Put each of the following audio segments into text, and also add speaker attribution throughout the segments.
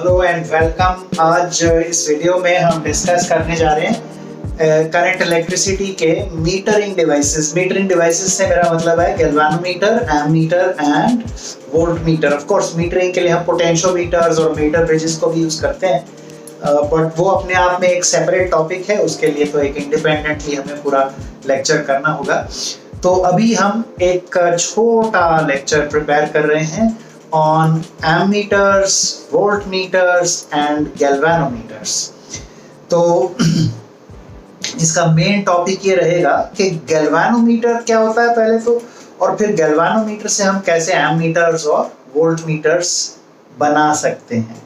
Speaker 1: Hello and welcome. आज इस video में हम डिस्कस करने जा रहे हैं करंट इलेक्ट्रिसिटी के मीटरिंग डिवाइसेस। मीटरिंग डिवाइसेस से मेरा मतलब है galvanometer, ammeter and voltmeter. Of course metering के लिए हम पोटेंशियोमीटर्स और मीटर ब्रिजेस को भी यूज करते हैं, बट वो अपने आप में एक सेपरेट टॉपिक है। उसके लिए तो एक इंडिपेंडेंटली हमें पूरा लेक्चर करना होगा। तो अभी हम एक छोटा लेक्चर प्रिपेयर कर रहे हैं on ammeters, voltmeters and galvanometers। तो इसका मेन टॉपिक ये रहेगा कि गैल्वानोमीटर क्या होता है पहले तो, और फिर गैल्वानोमीटर से हम कैसे एमीटर्स और वोल्टमीटर्स बना सकते हैं।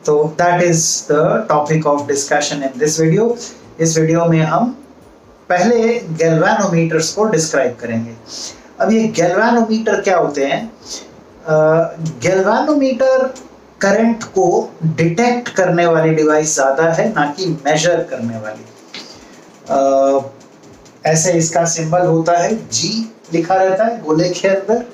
Speaker 1: तो that is the topic of discussion in this video. इस वीडियो में हम पहले गैल्वानोमीटर्स को डिस्क्राइब करेंगे। अब ये गैल्वानोमीटर क्या होते हैं? गैल्वानोमीटर करंट को डिटेक्ट करने वाली डिवाइस ज्यादा है, ना कि मेजर करने वाली। ऐसे इसका सिंबल होता है G लिखा रहता है गोले के अंदर।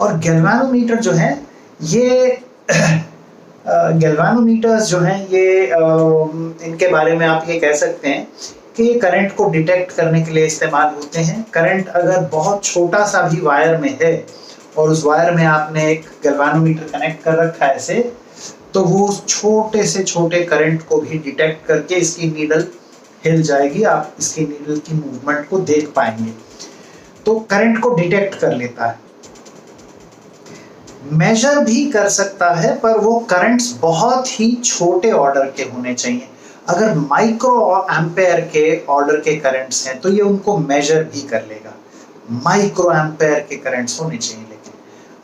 Speaker 1: और गैल्वानोमीटर जो है ये गैल्वानोमीटर्स जो हैं ये इनके बारे में आप ये कह सकते हैं कि ये करंट को डिटेक्ट करने के लिए इस्तेमाल होते हैं। करंट अगर बहुत छोटा सा भी वायर में है और उस वायर में आपने एक गैल्वानोमीटर कनेक्ट कर रखा है ऐसे, तो वो उस छोटे से छोटे करंट को भी डिटेक्ट करके इसकी नीडल हिल जाएगी, आप इसकी नीडल की मूवमेंट को देख पाएंगे। तो करंट को डिटेक्ट कर लेता है, मेजर भी कर सकता है, पर वो करंट्स बहुत ही छोटे ऑर्डर के होने चाहिए। अगर माइक्रो एम्पेयर के ऑर्डर के करंट्स हैं तो ये उनको मेजर भी कर लेगा, माइक्रो एम्पेयर के करंट्स होने चाहिए।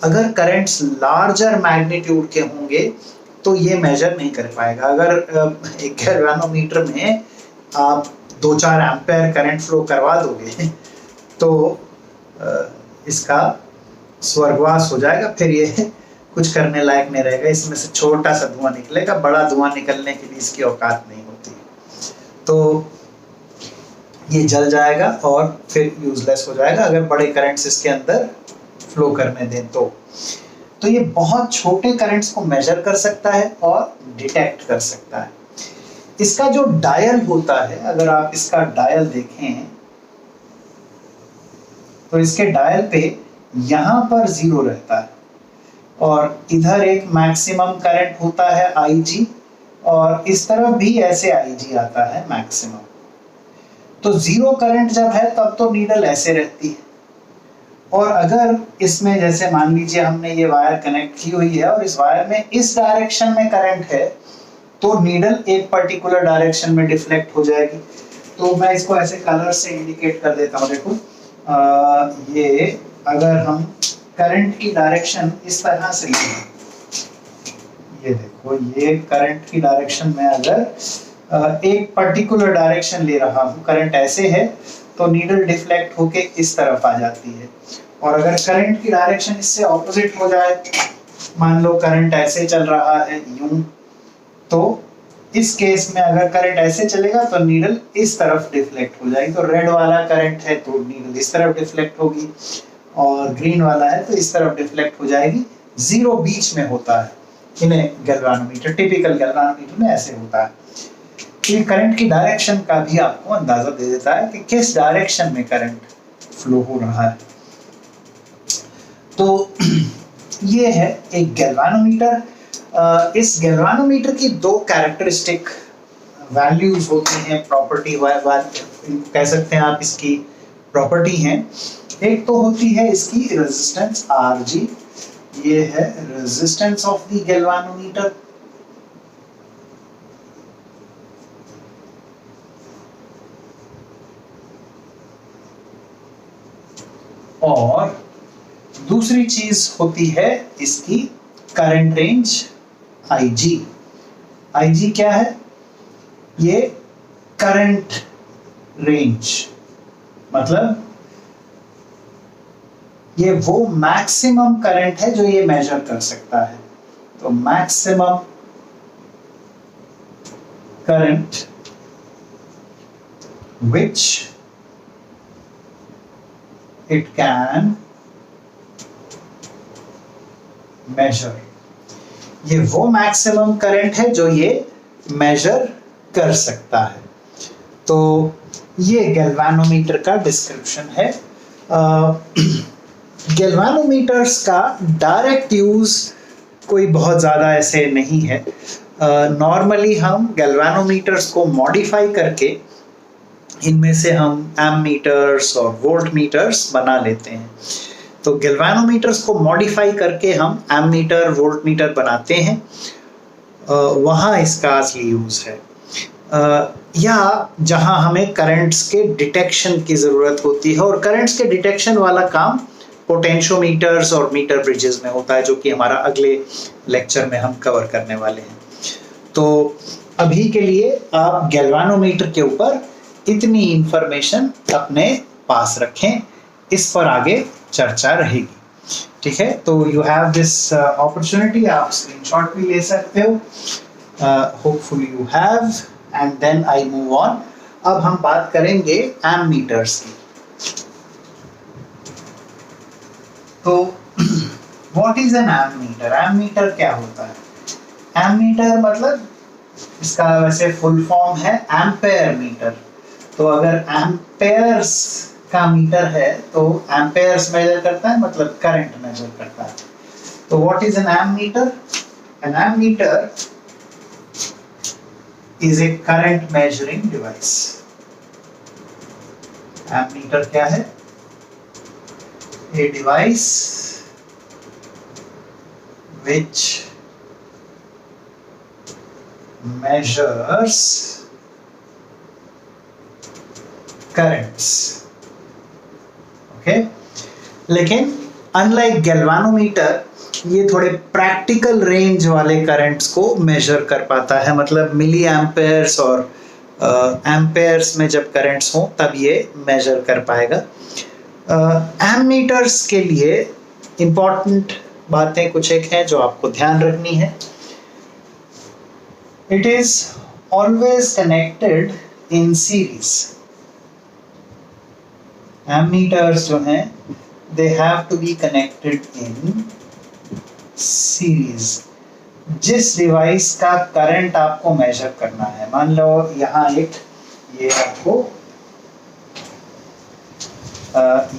Speaker 1: अगर करंट्स लार्जर मैग्नीट्यूड के होंगे तो ये मेजर नहीं कर पाएगा। अगर एक गैल्वानोमीटर में आप 2-4 एम्पेयर करंट फ्लो करवा दोगे तो इसका स्वर्गवास हो जाएगा, फिर ये कुछ करने लायक नहीं रहेगा। इसमें से छोटा सा धुआं निकलेगा, बड़ा धुआं निकलने के लिए इसकी औकात नहीं होती, तो ये जल जाएगा और फिर यूजलेस हो जाएगा अगर बड़े करंट्स इसके अंदर फ्लो करने दें तो ये बहुत छोटे करंट्स को मेजर कर सकता है और डिटेक्ट कर सकता है। इसका जो डायल होता है, अगर आप इसका डायल देखें तो इसके डायल पे यहां पर 0 रहता है और इधर एक मैक्सिमम करंट होता है IG, और इस तरफ भी ऐसे IG आता है मैक्सिमम। तो 0 करंट जब है तब तो नीडल ऐसे रहती है, और अगर इसमें जैसे मान लीजिए हमने ये वायर कनेक्ट की हुई है और इस वायर में इस डायरेक्शन में करंट है तो नीडल एक पर्टिकुलर डायरेक्शन में डिफ्लेक्ट हो जाएगी। तो मैं इसको ऐसे कलर से इंडिकेट कर देता हूँ। देखो ये अगर हम करंट की डायरेक्शन इस तरह से लें, ये देखो ये करंट की डायरेक्शन में अगर एक पर्टिकुलर डायरेक्शन ले रहा हूँ, करंट ऐसे है तो नीडल डिफ्लेक्ट होके इस तरफ आ जाती है। और अगर करंट की डायरेक्शन इससे ऑपोजिट हो जाए, मान लो करंट ऐसे चल रहा है यूं, तो इस केस में अगर करंट ऐसे चलेगा तो नीडल इस तरफ डिफ्लेक्ट हो जाएगी। तो रेड वाला करंट है तो नीडल इस तरफ डिफ्लेक्ट होगी, और ग्रीन वाला है तो इस तरफ डिफ्लेक्ट हो जाएगी। 0 बीच में होता है इन्हें गैल्वानोमीटर, टिपिकल गैल्वानोमीटर में ऐसे होता है। ये करंट की डायरेक्शन का भी आपको अंदाजा दे देता है कि किस डायरेक्शन में करंट फ्लो हो रहा है। तो ये है एक गैल्वानोमीटर। इस गैल्वानोमीटर की 2 कैरेक्टरिस्टिक वैल्यूज होती हैं, प्रॉपर्टी कह सकते हैं आप, इसकी प्रॉपर्टी हैं। एक तो होती है इसकी रेजिस्टेंस Rg, ये है रेजिस्टेंस ऑफ द गैल्वानोमीटर। और दूसरी चीज होती है इसकी करंट रेंज IG। IG क्या है? ये करंट रेंज, मतलब ये वो मैक्सिमम करंट है जो ये मेजर कर सकता है। तो maximum current which it can measure। ये वो मैक्सिमम करंट है जो ये मेजर कर सकता है। तो ये गैल्वेनोमीटर का डिस्क्रिप्शन है। गैल्वेनोमीटर्स का डायरेक्ट यूज कोई बहुत ज़्यादा ऐसे नहीं है। नॉर्मली हम गैल्वेनोमीटर्स को मॉडिफाई करके इनमें से हम एमीटर्स और वोल्ट मीटर्स बना लेते हैं। तो गैल्वेनोमीटर्स को मॉडिफाई करके हम एमीटर वोल्ट मीटर बनाते हैं, वहाँ इसका असली यूज है। या जहाँ हमें करंट्स के डिटेक्शन की ज़रूरत होती है, और करंट्स के डिटेक्शन वाला काम पोटेंशियोमीटर्स और मीटर ब्रिजेस में होता है, जो कि हमारा अगले लेक्चर में हम कवर करने वाले हैं। तो अभी के लिए आप गैल्वेनोमीटर के ऊपर इतनी इंफॉर्मेशन अपने पास रखें, इस पर आगे चर्चा रहेगी। ठीक है, तो यू हैव दिस अपॉर्चुनिटी, आप स्क्रीनशॉट भी ले सकते हो। Hopefully you have, and then I move on. अब हम बात करेंगे एमीटर्स की। तो what is an ammeter? Ammeter क्या होता है? एमीटर मतलब इसका वैसे फुल फॉर्म है एम्पेयर मीटर। तो अगर एम्पेयर्स का मीटर है तो एम्पेयर्स मेजर करता है, मतलब करंट मेजर करता है। तो what is an ammeter? An ammeter is a current measuring device. Ammeter क्या है? A device which measures currents. Okay? लेकिन unlike galvanometer, ये थोड़े प्रैक्टिकल रेंज वाले करंट्स को मेजर कर पाता है, मतलब मिली एम्पेयर्स और एम्पेयर्स में जब करंट्स हो तब ये मेजर कर पाएगा। एमीटर्स के लिए इम्पॉर्टेंट बातें कुछ एक हैं जो आपको ध्यान रखनी है। It is always connected in series. Ammeters जो हैं they have to be connected in series. जिस डिवाइस का करंट आपको मेजर करना है, मान लो यहाँ ये आपको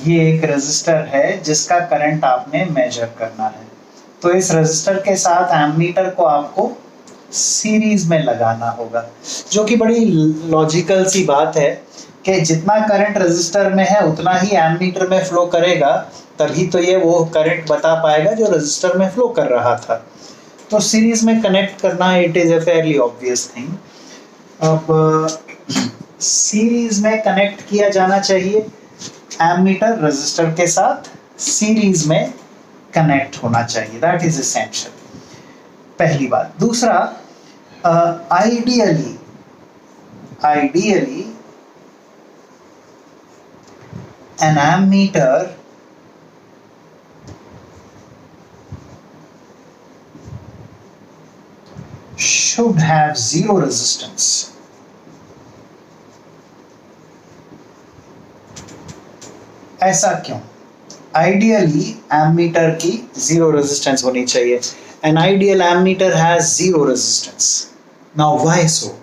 Speaker 1: ये एक रेजिस्टर है जिसका करंट आपने मेजर करना है, तो इस रेजिस्टर के साथ एमीटर को आपको सीरीज में लगाना होगा, जो कि बड़ी लॉजिकल सी बात है कि जितना करंट रेजिस्टर में है उतना ही एमीटर में फ्लो करेगा, तभी तो ये वो करंट बता पाएगा जो रेजिस्टर में फ्लो कर रहा था। तो सीरीज में कनेक्ट करना it is a fairly obvious thing. अब सीरीज में कनेक्ट किया जाना चाहिए, एमीटर रेजिस्टर के साथ सीरीज में कनेक्ट होना चाहिए, दैट इज एसेंशियल, पहली बात। दूसरा, ideally an ammeter should have zero resistance. ऐसा क्यों? आइडियली एमीटर की जीरो रेजिस्टेंस होनी चाहिए। An ideal ammeter has zero resistance. Now why so?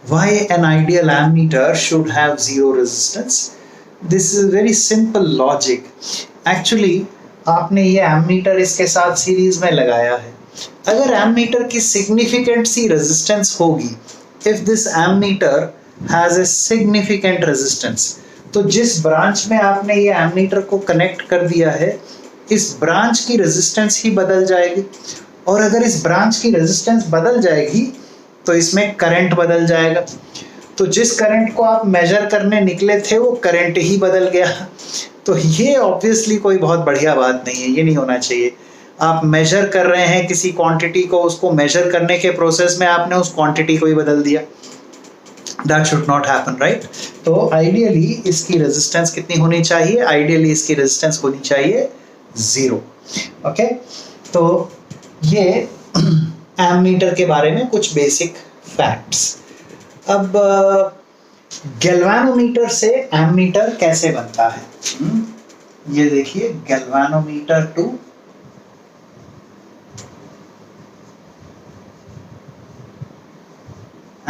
Speaker 1: Why an ideal ammeter should have zero resistance? This is very simple logic. Actually आपने ये ammeter इसके साथ series में लगाया है। अगर एमीटर की सिग्निफिकेंट सी रेजिस्टेंस होगी, if this ammeter has a significant resistance, तो जिस ब्रांच में आपने ये एमीटर को कनेक्ट कर दिया है, इस ब्रांच की रेजिस्टेंस ही बदल जाएगी, और अगर इस ब्रांच की रेजिस्टेंस बदल जाएगी तो इसमें करंट बदल जाएगा। तो जिस करंट को आप मेजर करने निकले थे वो करंट ही बदल गया। तो ये ऑब्वियसली कोई बहुत बढ़िया बात नहीं है, ये नहीं होना चाहिए। आप मेजर कर रहे हैं किसी क्वांटिटी को, उसको मेजर करने के प्रोसेस में आपने उस क्वांटिटी को ही बदल दिया, that should not happen, right. तो आइडियली इसकी रेजिस्टेंस कितनी होनी चाहिए? आइडियली इसकी रेजिस्टेंस होनी चाहिए 0। ओके, तो ये एमीटर के बारे में कुछ बेसिक फैक्ट्स। अब गैल्वेनोमीटर से एमीटर कैसे बनता है? ये देखिए, गैल्वेनोमीटर टू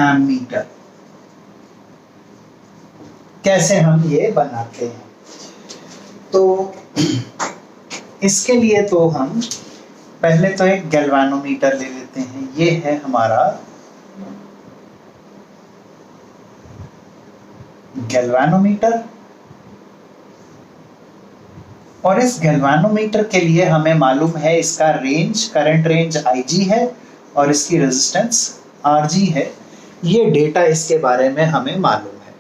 Speaker 1: एमीटर। कैसे हम ये बनाते हैं, तो इसके लिए तो हम पहले तो एक गैल्वानोमीटर ले लेते हैं। ये है हमारा गैल्वानोमीटर, और इस गैल्वानोमीटर के लिए हमें मालूम है इसका रेंज, करंट रेंज IG है और इसकी रेजिस्टेंस RG है। ये डेटा इसके बारे में हमें मालूम है।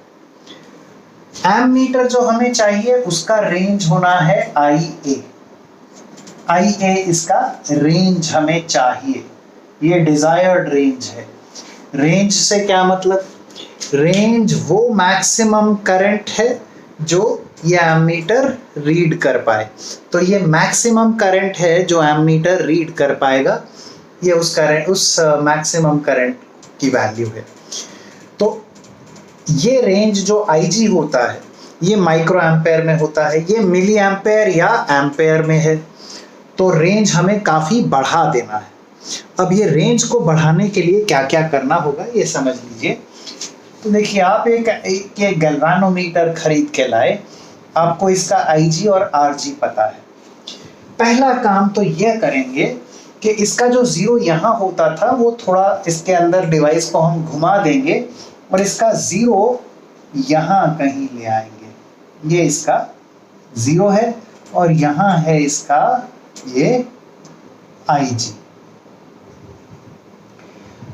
Speaker 1: एमीटर जो हमें चाहिए उसका रेंज होना है IA। IA इसका रेंज हमें चाहिए, ये डिजायर्ड रेंज है। रेंज से क्या मतलब, रेंज वो मैक्सिमम करंट है जो ये एमीटर रीड कर पाए। तो ये मैक्सिमम करंट है जो एमीटर रीड कर पाएगा, ये उस करंट, उस मैक्सिमम करंट की वैल्यू है। तो ये रेंज जो IG होता है ये माइक्रो एम्पेयर में होता है, ये मिली एम्पेयर या एम्पेयर में है। तो रेंज हमें काफी बढ़ा देना है। अब ये रेंज को बढ़ाने के लिए क्या क्या करना होगा ये समझ लीजिए। तो देखिए, आप एक गैल्वानोमीटर खरीद के लाए, आपको इसका IG और RG पता है। पहला काम तो यह करेंगे कि इसका जो जीरो यहाँ होता था वो थोड़ा इसके अंदर डिवाइस को हम घुमा देंगे और इसका जीरो यहाँ कहीं ले आएंगे। ये इसका जीरो है और यहाँ है इसका ये IG,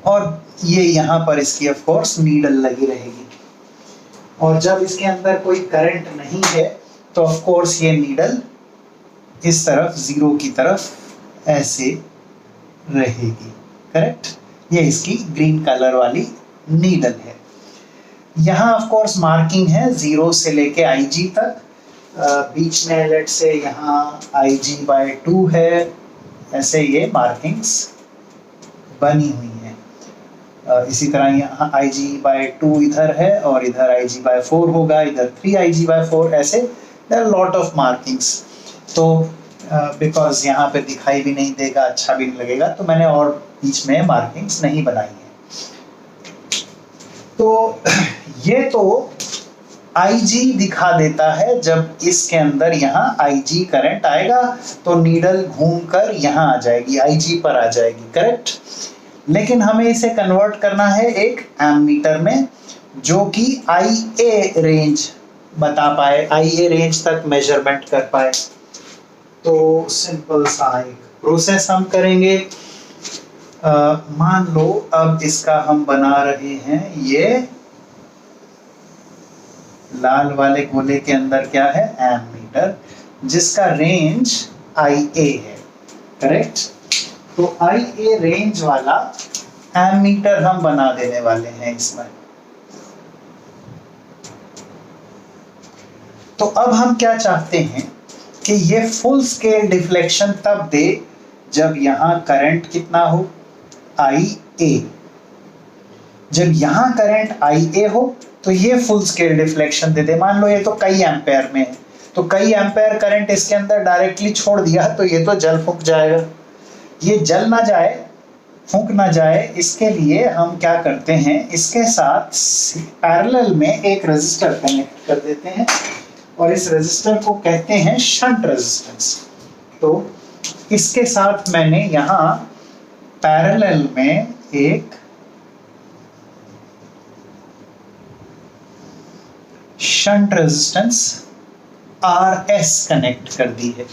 Speaker 1: और ये यहाँ पर इसकी ऑफ कोर्स नीडल लगी रहेगी। और जब इसके अंदर कोई करंट नहीं है तो ऑफ कोर्स ये नीडल इस तरफ जीरो की तरफ ऐसे रहेगी, करेक्ट। ये इसकी ग्रीन कलर वाली नीडल है। यहाँ ऑफ कोर्स मार्किंग है जीरो से लेके IG तक। बीच में लेट से यहाँ IG/2 है, ऐसे ये मार्किंग्स बनी हुई हैं। इसी तरह यहाँ IG/2 इधर है और इधर IG/4 होगा, इधर 3 IG/4, ऐसे there are lot of markings. तो बिकॉज यहाँ पे दिखाई भी नहीं देगा, अच्छा भी नहीं लगेगा, तो मैंने और बीच में मार्किंग्स नहीं बनाई है। तो ये तो IG दिखा देता है, जब इसके अंदर यहाँ IG करंट आएगा तो नीडल घूमकर यहाँ आ जाएगी, IG पर आ जाएगी, करेक्ट। लेकिन हमें इसे कन्वर्ट करना है एक एमीटर में जो कि IA रेंज बता पाए, IA रेंज तक मेजरमेंट कर पाए। तो सिंपल सा एक प्रोसेस हम करेंगे। मान लो अब इसका हम बना रहे हैं, ये लाल वाले गोले के अंदर क्या है, एमीटर, जिसका रेंज IA है, करेक्ट। तो IA रेंज वाला एमीटर हम बना देने वाले हैं इसमें। तो अब हम क्या चाहते हैं कि ये फुल स्केल डिफ्लेक्शन तब दे जब यहां करंट कितना हो, IA। जब यहां करंट IA हो तो ये फुल स्केल डिफ्लेक्शन दे दे। मान लो ये तो कई एम्पेयर में है, तो कई एम्पेयर करंट इसके अंदर डायरेक्टली छोड़ दिया तो ये तो जल फूंक जाएगा। ये जल ना जाए, फूंक ना जाए, इसके लिए हम क्या करते हैं, इसके साथ पैरेलल में एक रेजिस्टर कनेक्ट कर देते हैं और इस रेजिस्टर को कहते हैं शंट रेजिस्टेंस। तो इसके साथ मैंने यहाँ पैरेलल में एक शंट रेजिस्टेंस RS कनेक्ट कर दी है।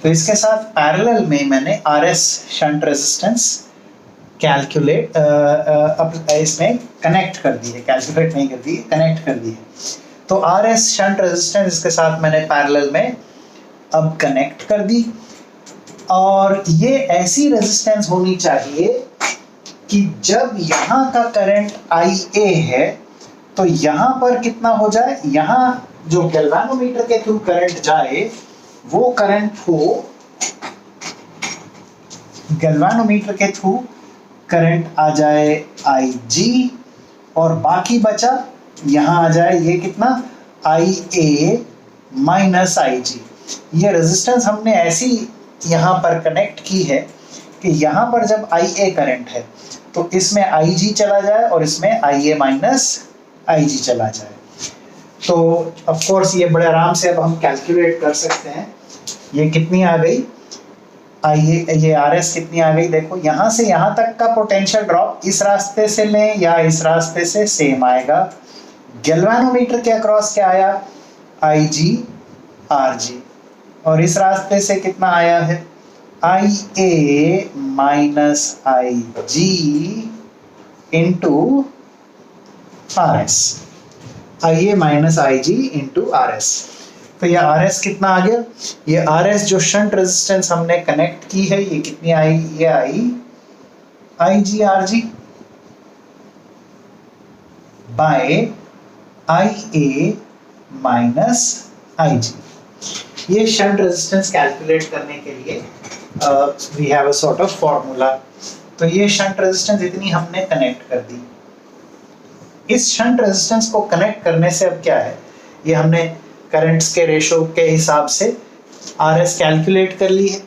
Speaker 1: तो इसके साथ पैरेलल में मैंने RS शंट रेजिस्टेंस कैलकुलेट इसमें कनेक्ट कर दी है, कैलकुलेट नहीं कर दी, कनेक्ट कर दी है। तो RS शंट रेजिस्टेंस इसके साथ मैंने पैरेलल में अब कनेक्ट कर दी, और ये ऐसी रेजिस्टेंस होनी चाहिए कि जब यहाँ का करंट IA है तो यहाँ पर कितना हो जाए, यहाँ जो गैल्वानोमीटर के थ्रू करंट जाए वो करंट हो, गैल्वानोमीटर के थ्रू करंट आ जाए IG, और बाकी बचा यहाँ आ जाए ये कितना, IA माइनस IG। ये रेजिस्टेंस हमने ऐसी यहाँ पर कनेक्ट की है कि यहाँ पर जब IA करंट है तो इसमें IG चला जाए और इसमें IA माइनस IG चला जाए। तो ऑफ कोर्स ये बड़े आराम से अब हम कैलकुलेट कर सकते हैं। ये कितनी आ गई, ये RS कितनी आ गई, देखो यहाँ से यहाँ तक का पोटेंशियल ड्रॉप इस रास्ते से लें या इस रास्ते से सेम आएगा। गैल्वेनोमीटर के अक्रॉस क्या आया, IG RG, और इस रास्ते से कितना आया है, IA minus IG into RS, IA minus IG into RS। तो ये RS कितना आ गया, ये RS जो शंट रेजिस्टेंस हमने कनेक्ट की है ये कितनी आई, ये आई IG RG by IA minus IG। ये शंट रेजिस्टेंस कैलकुलेट करने के लिए we have a sort of formula. तो ये शंट रेजिस्टेंस इतनी हमने कनेक्ट कर दी। इस शंट रेजिस्टेंस को कनेक्ट करने से अब क्या है, ये हमने करंट्स के रेशो के हिसाब से RS कैलकुलेट कर ली है।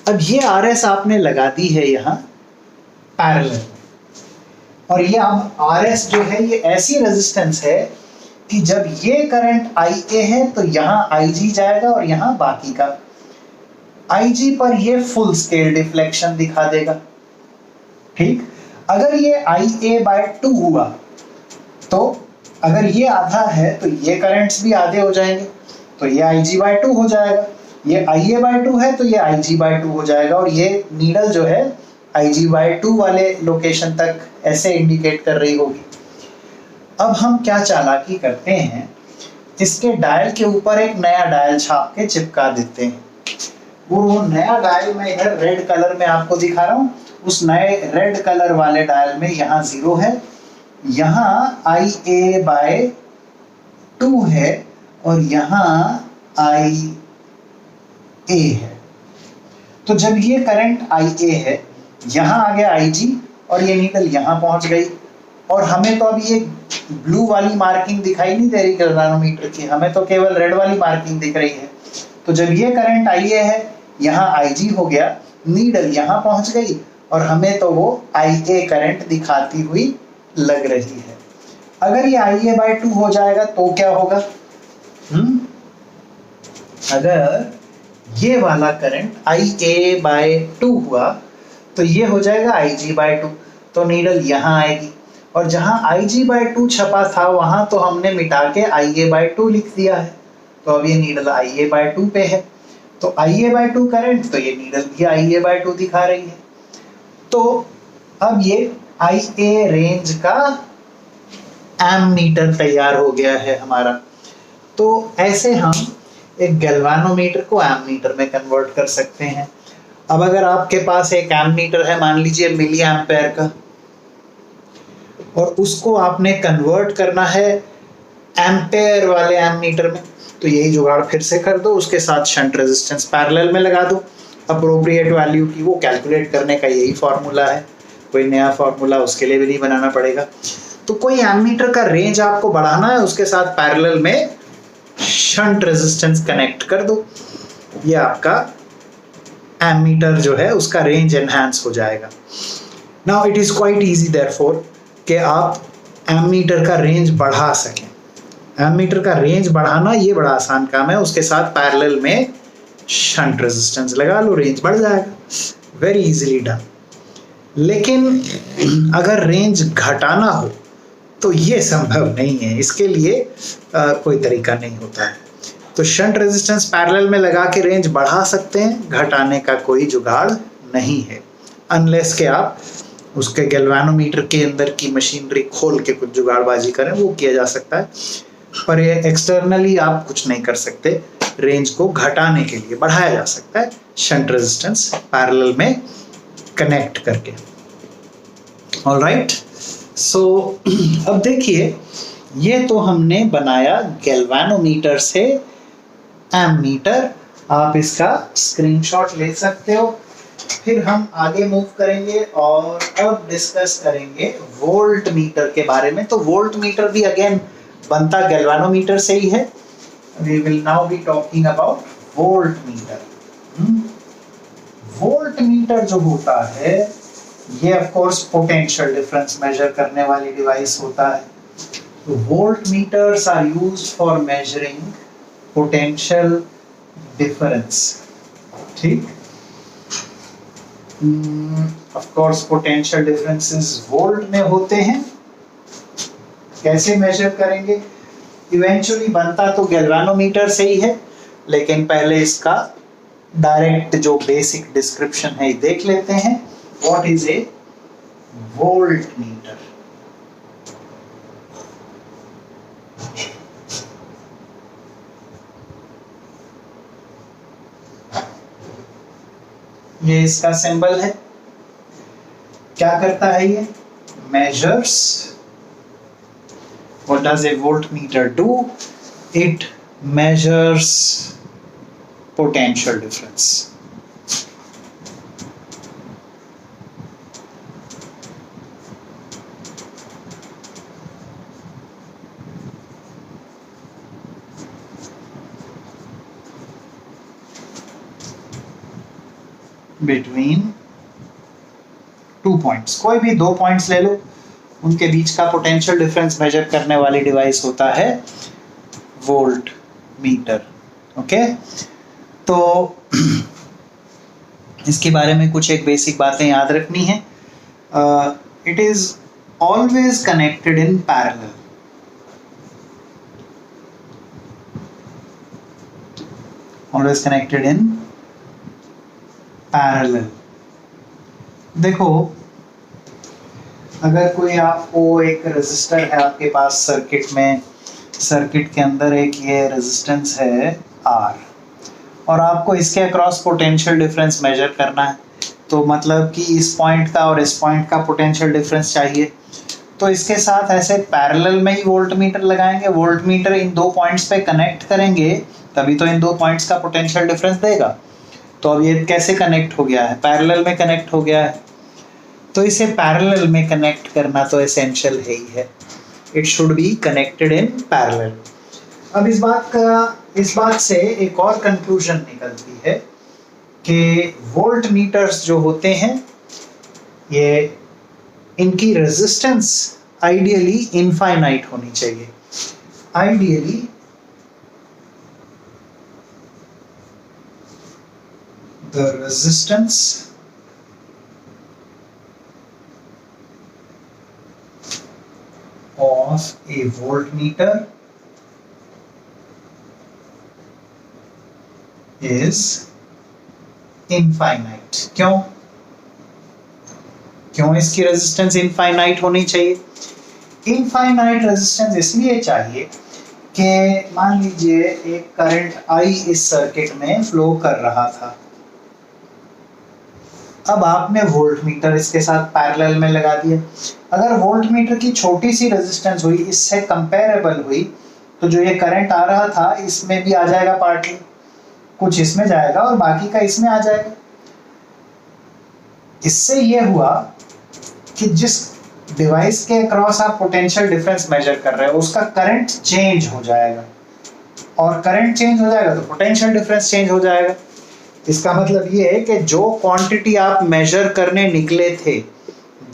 Speaker 1: अब ये RS आपने लगा दी है यहाँ पैरेलल, और ये अब RS जो है ये ऐसी रेजिस्टेंस है कि जब ये करंट IA है तो यहाँ IG जाएगा और यहाँ बाकी का IG पर ये फुल स्केल डिफ्लेक्शन दिखा देगा। ठीक, अगर ये IA/2 हुआ तो अगर ये आधा है तो ये करंट्स भी आधे हो जाएंगे, तो ये IG/2 हो जाएगा। ये IA/2 है तो ये IG/2 हो जाएगा, और ये नीडल जो है IG/2 वाले लोकेशन तक ऐसे इंडिकेट कर रही होगी। अब हम क्या चालाकी करते हैं, इसके डायल के ऊपर एक नया डायल छाप के चिपका देते हैं। वो नया डायल मैं इधर रेड कलर में आपको दिखा रहा हूँ, उस नए रेड कलर वाले डायल में यहाँ 0 है, यहाँ IA/2 है और यहाँ IA है। तो जब ये करंट IA है, यहाँ आ गया IG और ये नीडल यहाँ पहुंच गई, और हमें तो अब ये ब्लू वाली मार्किंग दिखाई नहीं दे रही गैल्वेनोमीटर की, हमें तो केवल रेड वाली मार्किंग दिख रही है। तो जब ये करंट IA है, यहाँ IG हो गया, नीडल यहाँ पहुंच गई और हमें तो वो IA करंट दिखाती हुई लग रही है। अगर ये IA/2 हो जाएगा तो क्या होगा, अगर ये वाला करंट IA/2 हुआ तो ये हो जाएगा IG/2, तो नीडल यहाँ आएगी, और जहां IG/2 छपा था वहां तो हमने मिटा के IA/2 लिख दिया है, तो अब ये नीडल IA/2 पे है, तो IA/2 करंट, तो ये नीडल भी IA/2 दिखा रही है। तो अब ये IA रेंज का एमीटर तैयार हो गया है हमारा। तो ऐसे हम एक गैल्वेनोमीटर को एमीटर में कन्वर्ट कर सकते हैं। अब अगर आपके पास एक एमीटर है, मान लीजिए मिली एम्पेयर का, और उसको आपने कन्वर्ट करना है एम्पेयर वाले एमीटर में, तो यही जुगाड़ फिर से कर दो, उसके साथ शंट रेजिस्टेंस पैरेलल में लगा दो अप्रोप्रिएट वैल्यू की। वो कैलकुलेट करने का यही फॉर्मूला है, कोई नया फॉर्मूला उसके लिए भी नहीं बनाना पड़ेगा। तो कोई एमीटर का रेंज आपको बढ़ाना है, उसके साथ पैरेलल में शंट रेजिस्टेंस कनेक्ट कर दो, ये आपका एमीटर जो है उसका रेंज एनहांस हो जाएगा। Now it is quite easy therefore कि आप एमीटर का रेंज बढ़ा सकें। एमीटर का रेंज बढ़ाना ये बड़ा आसान काम है, उसके साथ पैरेलल में शंट रेजिस्टेंस लगा लो, रेंज बढ़ जाएगा, वेरी इजीली डन। लेकिन अगर रेंज घटाना हो तो ये संभव नहीं है, इसके लिए कोई तरीका नहीं होता है। तो शंट रेजिस्टेंस पैरेलल में लगा के रेंज बढ़ा सकते हैं, घटाने का कोई जुगाड़ नहीं है, अनलेस के आप उसके गैल्वेनोमीटर के अंदर की मशीनरी खोल के कुछ जुगाड़बाजी करें, वो किया जा सकता है, पर ये एक्सटर्नली आप कुछ नहीं कर सकते। रेंज को घटाने के लिए बढ़ाया जा सकता है शंट रेजिस्टेंस पैरेलल में कनेक्ट करके। ऑलराइट, सो अब देखिए, ये तो हमने बनाया गैल्वेनोमीटर से एमीटर। आप इसका स्क्रीनशॉट ले सकते हो। फिर हम आगे मूव करेंगे और अब डिस्कस करेंगे वोल्ट मीटर के बारे में। तो वोल्ट मीटर भी अगेन बनता गैल्वेनोमीटर से ही है। We will now be talking about volt meter. Volt meter जो होता है ये of course potential difference measure करने वाली डिवाइस होता है। तो volt meters are used for measuring potential difference. ठीक, of course potential differences volt में होते हैं। कैसे मेजर करेंगे? इवेंचुअली बनता तो गैल्वेनोमीटर से ही है, लेकिन पहले इसका डायरेक्ट जो बेसिक डिस्क्रिप्शन है देख लेते हैं। What is a volt meter? ये इसका सिंबल है। क्या करता है ये? Measures. What does a voltmeter do? It measures potential difference. Between two points. कोई भी दो पॉइंट्स ले लो, उनके बीच का पोटेंशियल डिफरेंस मेजर करने वाली डिवाइस होता है वोल्ट मीटर। ओके, तो इसके बारे में कुछ एक बेसिक बातें याद रखनी है। It is always connected in parallel. Always connected in parallel. देखो, अगर कोई आपको एक रेजिस्टर है आपके पास सर्किट में, सर्किट के अंदर एक ये रेजिस्टेंस है R, और आपको इसके अक्रॉस पोटेंशियल डिफरेंस मेजर करना है, तो मतलब कि इस पॉइंट का और इस पॉइंट का पोटेंशियल डिफरेंस चाहिए, तो इसके साथ ऐसे पैरेलल में ही वोल्ट मीटर लगाएंगे। वोल्ट मीटर इन दो पॉइंट्स पे कनेक्ट करेंगे, तभी तो इन दो पॉइंट्स का पोटेंशियल डिफरेंस देगा। तो अब ये कैसे कनेक्ट हो गया है? पैरेलल में कनेक्ट हो गया है। तो इसे पैरेलल में कनेक्ट करना तो एसेंशियल है ही है। It should be connected in parallel. अब इस बात से एक और कंक्लूजन निकलती है कि वोल्ट मीटर्स जो होते हैं, ये इनकी रेजिस्टेंस आइडियली इनफाइनाइट होनी चाहिए। Ideally the resistance of a voltmeter is infinite। क्यों इसकी रेजिस्टेंस इनफाइनाइट होनी चाहिए? इनफाइनाइट रेजिस्टेंस इसलिए चाहिए कि मान लीजिए एक करंट I इस सर्किट में फ्लो कर रहा था। अब आपने वोल्ट मीटर इसके साथ पैरेलल में लगा दिया। अगर वोल्ट मीटर की छोटी सी रेजिस्टेंस हुई, इससे कंपेरेबल हुई, तो जो ये करंट आ रहा था इसमें भी आ जाएगा पार्टली, कुछ इसमें जाएगा और बाकी का इसमें आ जाएगा। इससे ये हुआ कि जिस डिवाइस के अक्रॉस आप पोटेंशियल डिफरेंस मेजर कर रहे हो उसका करंट चेंज हो जाएगा, और करंट चेंज हो जाएगा तो पोटेंशियल डिफरेंस चेंज हो जाएगा। इसका मतलब ये है कि जो क्वांटिटी आप मेजर करने निकले थे,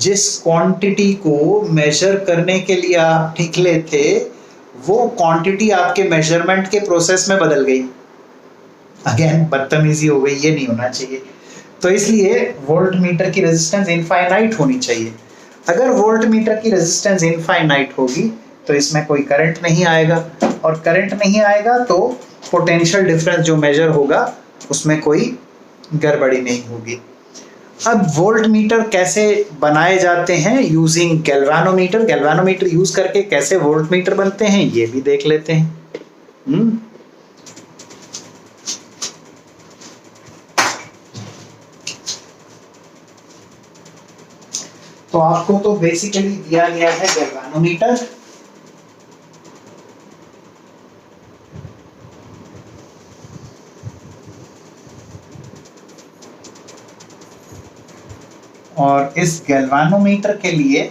Speaker 1: जिस क्वांटिटी को मेजर करने के लिए आप निकले थे, वो क्वांटिटी आपके मेजरमेंट के प्रोसेस में बदल गई। अगेन बदतमीजी हो गई, ये नहीं होना चाहिए। तो इसलिए वोल्ट मीटर की रेजिस्टेंस इनफाइनाइट होनी चाहिए। अगर वोल्ट मीटर की रेजिस्टेंस इनफाइनाइट होगी तो इसमें कोई करंट नहीं आएगा, और करंट नहीं आएगा तो पोटेंशियल डिफरेंस जो मेजर होगा उसमें कोई गड़बड़ी नहीं होगी। अब वोल्ट मीटर कैसे बनाए जाते हैं? Using galvanometer. गैल्वेनोमीटर यूज करके कैसे वोल्ट मीटर बनते हैं ये भी देख लेते हैं। तो आपको तो बेसिकली दिया गया है गैल्वेनोमीटर, और इस गैल्वेनोमीटर के लिए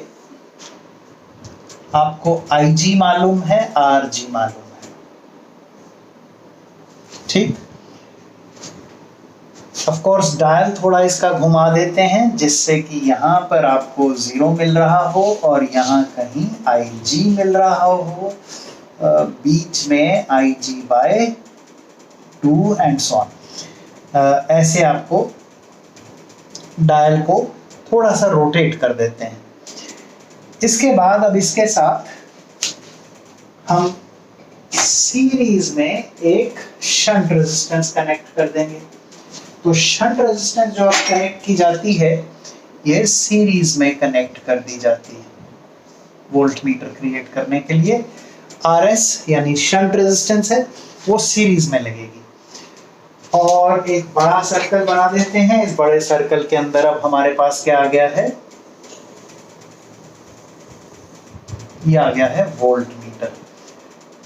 Speaker 1: आपको IG मालूम है, RG मालूम है। ठीक, ऑफ कोर्स डायल थोड़ा इसका घुमा देते हैं जिससे कि यहाँ पर आपको 0 मिल रहा हो और यहाँ कहीं IG मिल रहा हो, बीच में IG by 2 and so on. ऐसे आपको डायल को थोड़ा सा रोटेट कर देते हैं। इसके बाद अब इसके साथ हम सीरीज में एक शंट रेजिस्टेंस कनेक्ट कर देंगे। तो शंट रेजिस्टेंस जो कनेक्ट की जाती है ये सीरीज में कनेक्ट कर दी जाती है वोल्ट मीटर क्रिएट करने के लिए। RS यानी शंट रेजिस्टेंस है वो सीरीज में लगेगी। और एक बड़ा सर्कल बना देते हैं। इस बड़े सर्कल के अंदर अब हमारे पास क्या आ गया है, ये आ गया है वोल्ट मीटर।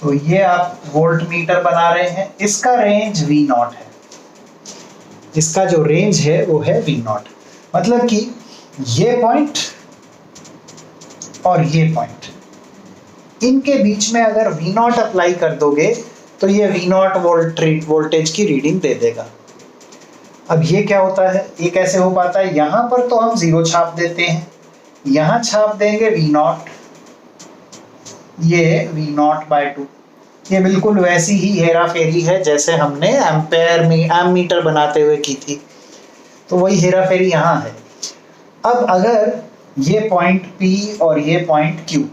Speaker 1: तो ये आप वोल्ट मीटर बना रहे हैं, इसका रेंज V0 है। इसका जो रेंज है वो है V0। मतलब कि ये पॉइंट और ये पॉइंट, इनके बीच में अगर V0 अप्लाई कर दोगे तो ये V0 वोल्टेज की रीडिंग दे देगा। अब ये क्या होता है, ये कैसे हो पाता है, यहां पर तो हम 0 छाप देते हैं, यहां छाप देंगे V0, ये V0/2। ये बिल्कुल वैसी ही हेरा फेरी है जैसे हमने एम्पेयर में एम मीटर बनाते हुए की थी। तो वही हेरा फेरी यहाँ है। अब अगर ये पॉइंट P और ये पॉइंट Q,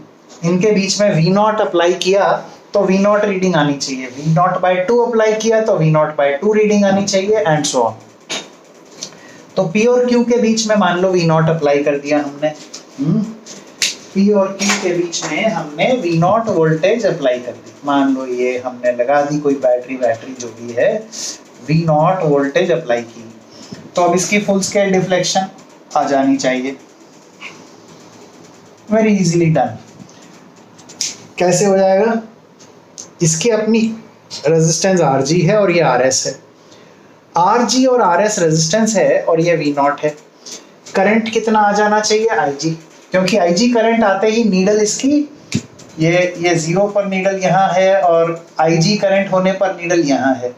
Speaker 1: इनके बीच में V0 अप्लाई किया तो V0 रीडिंग आनी चाहिए, V0/2 अप्लाई किया तो V0/2 रीडिंग आनी चाहिए एंड सो ऑन। तो P और Q के बीच में मान लो V0 अप्लाई कर दिया हमने, P और Q के बीच में हमने V0 वोल्टेज अप्लाई कर दी। मान लो ये हमने लगा दी कोई बैटरी जो भी है, V0 वोल्टेज अप्लाई की। तो अब इसकी फुल स्केल डिफ्लेक्शन आ जानी चाहिए। Very easily done. कैसे हो जाएगा, इसकी अपनी रेजिस्टेंस RG है और ये RS है। RG और RS रेजिस्टेंस है और ये V0 है। करंट कितना आ जाना चाहिए, IG, क्योंकि IG करंट आते ही नीडल इसकी ये 0 पर नीडल यहाँ है और IG करंट होने पर नीडल यहाँ है,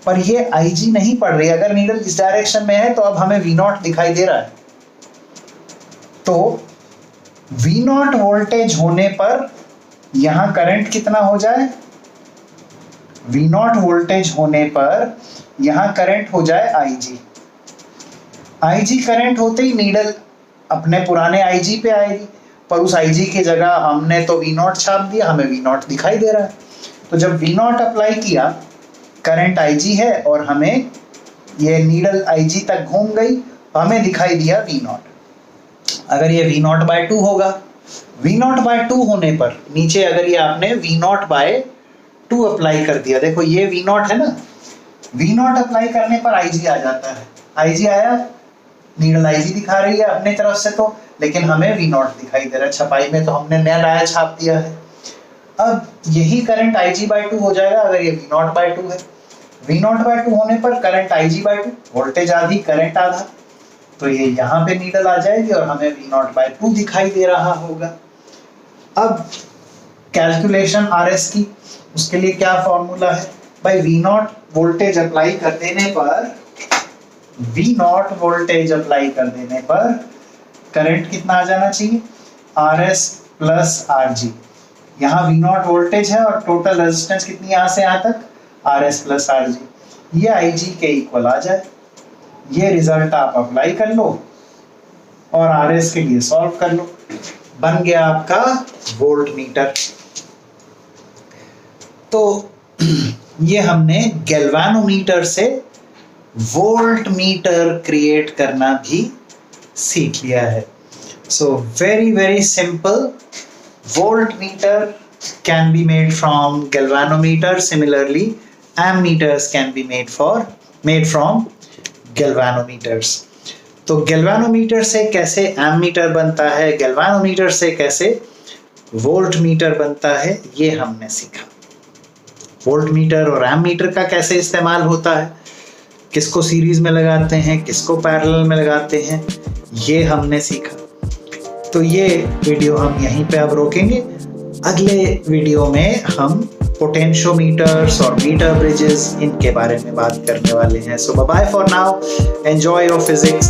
Speaker 1: पर ये IG नहीं पड़ रही। अगर नीडल इस डायरेक्शन में है तो अब हमें V0 दिखाई दे रहा है। तो V0 वोल्टेज होने पर यहाँ करंट कितना हो जाए, V0 वोल्टेज होने पर यहाँ करंट हो जाए IG करंट होते ही नीडल अपने पुराने IG पे आएगी, पर उस IG की जगह हमने तो V0 छाप दिया, हमें V0 दिखाई दे रहा है। तो जब V0 अप्लाई किया, करंट IG है और हमें ये नीडल IG तक घूम गई, हमें दिखाई दिया V0। अगर ये V0/2 होगा, V0/2 होने पर नीचे अगर ये आपने V0/2 अप्लाई कर दिया, देखो ये V0 है ना, V0 अप्लाई करने पर IG आ जाता है। IG आया, नीडल IG दिखा रही है अपने तरफ से तो, लेकिन हमें V0 दिखाई दे रहा है। छपाई में तो हमने नया डायल छाप दिया है। अब यही करंट IG/2 हो जाएगा अगर ये V0/2 है। V0/2 होने पर करंट IG/2, वोल्टेज आधी करंट आधा, तो ये यहाँ पे नीडल आ जाएगी और हमें V0/2 दिखाई दे रहा होगा। अब कैलकुलेशन RS की, उसके लिए क्या फॉर्मूला है भाई, V0 वोल्टेज अप्लाई कर देने पर, V0 वोल्टेज अप्लाई कर देने पर करंट कितना आ जाना चाहिए, RS प्लस RG। यहाँ V0 वोल्टेज है और टोटल रेजिस्टेंस कितनी, यहाँ से यहाँ तक RS प्लस RG, ये IG के इक्वल आ जाए। ये रिजल्ट आप अप्लाई कर लो और RS के लिए सॉल्व कर लो, बन गया आपका वोल्ट मीटर। तो ये हमने गैल्वेनोमीटर से वोल्ट मीटर क्रिएट करना भी सीख लिया है। So very simple, volt meter can be made from galvanometer. Similarly, ammeters can be made from galvanometers. तो गैल्वेनोमीटर से कैसे एमीटर बनता है, गैल्वेनोमीटर से कैसे वोल्ट मीटर बनता है, ये हमने सीखा। वोल्ट मीटर और एमीटर का कैसे इस्तेमाल होता है, किसको सीरीज में लगाते हैं, किसको पैरेलल में लगाते हैं, ये हमने सीखा। तो ये वीडियो हम यहीं पे अब रोकेंगे। अगले वीडियो में हम पोटेंशियोमीटर्स और मीटर ब्रिजेस, इनके बारे में बात करने वाले हैं। So bye for now, enjoy your physics.